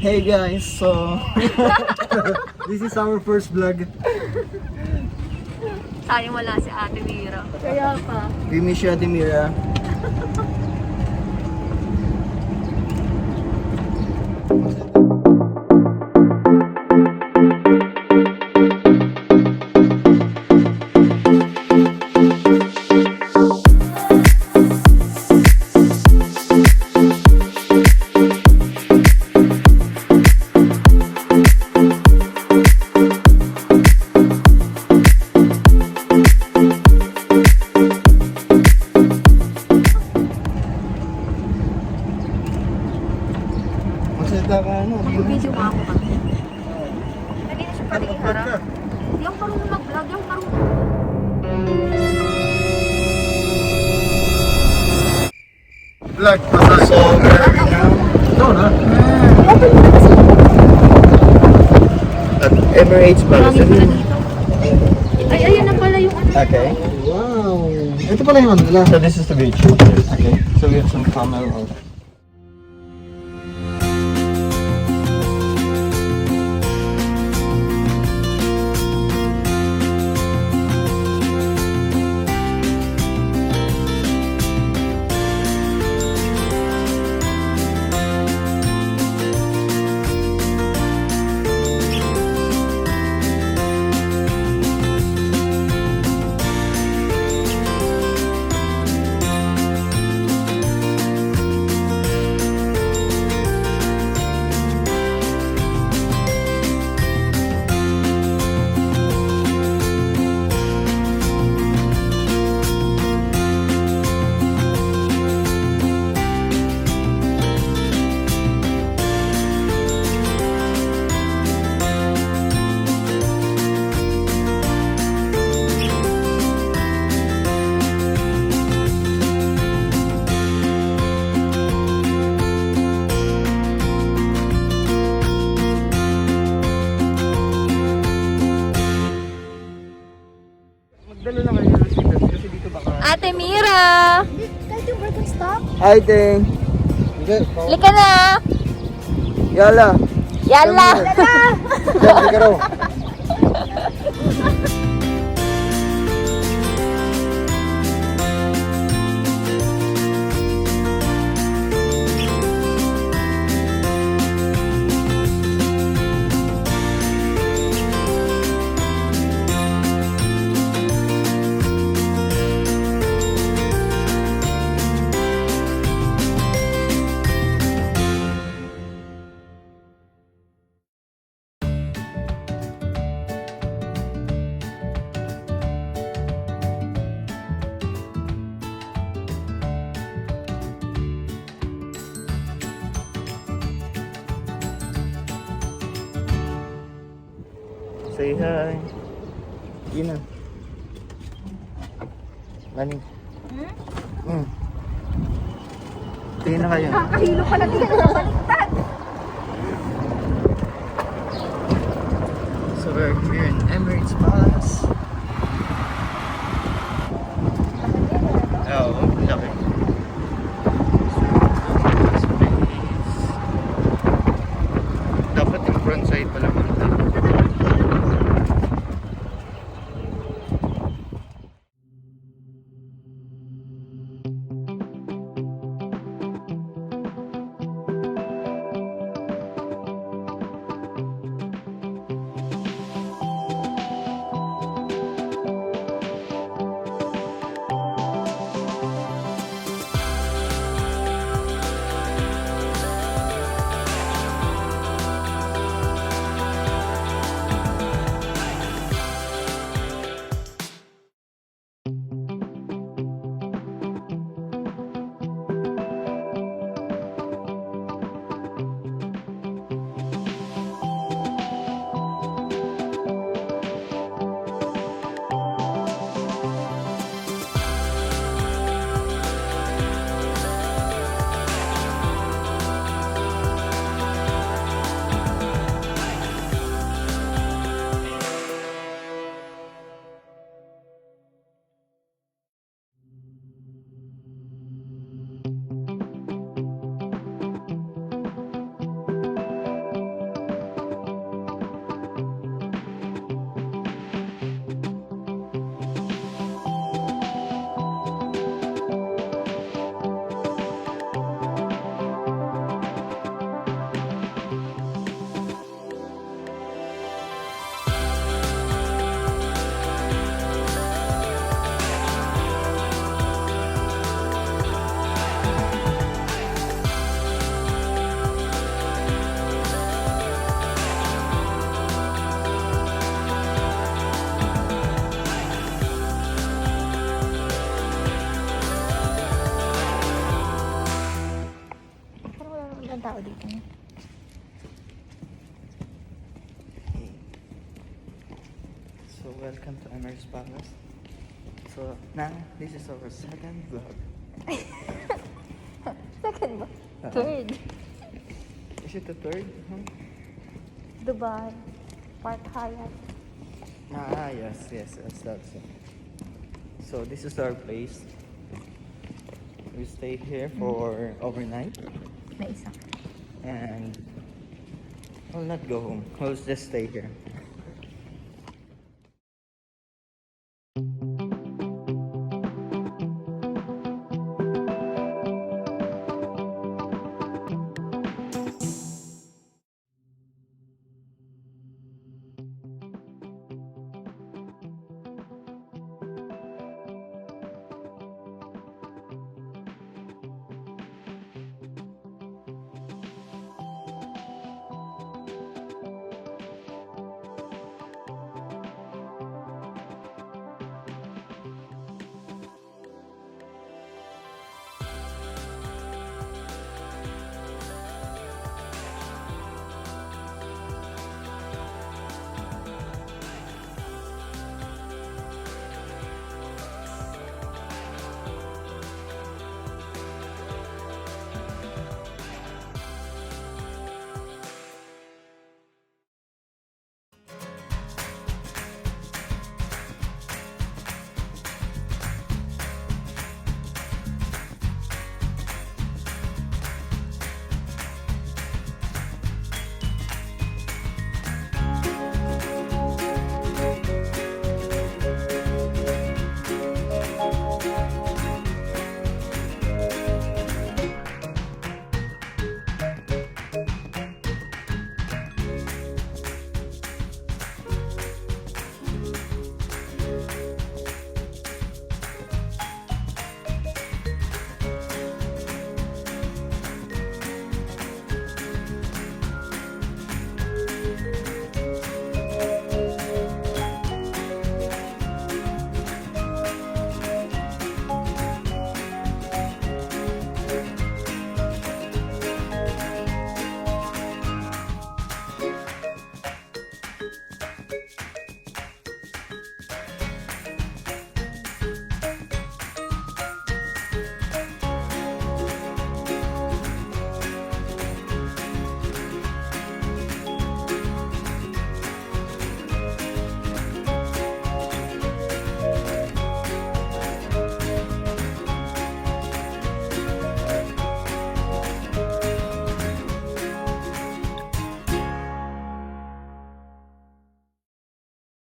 Hey guys, so this is our first vlog. Sayang wala si Ate Mira. Kaya pa. We miss you, Ate Mira. Mag-video nga ako kami. Lagi na siya palihara. Di ako marunong mag-vlog. Di ako marunong. Vlog, so no, na? At Emirates Palace Hotel. Ay, ayan na pala yung ano. Okay. Wow. Ito pala yung ano. So this is the beach. Okay. So we have some camel. Ate Mira! Can't you break and stop? Hi, Ting. Lika na! Yala. Yalla! Diyan, raw. Say hi. Yun na. Maning. Tingin na kayo. Nakahilo pala din. So we're here in Emirates Palace. Oh, love it. Dapat yung front side pala. Walang tao dito. So welcome to Emirates Palace. So now this is our second vlog. Second ba? Third. Is it the third? Huh? Dubai. Park Hyatt. Yes, that's it. So this is our place. We stay here for overnight May isa. and we'll not go home. We'll just stay here.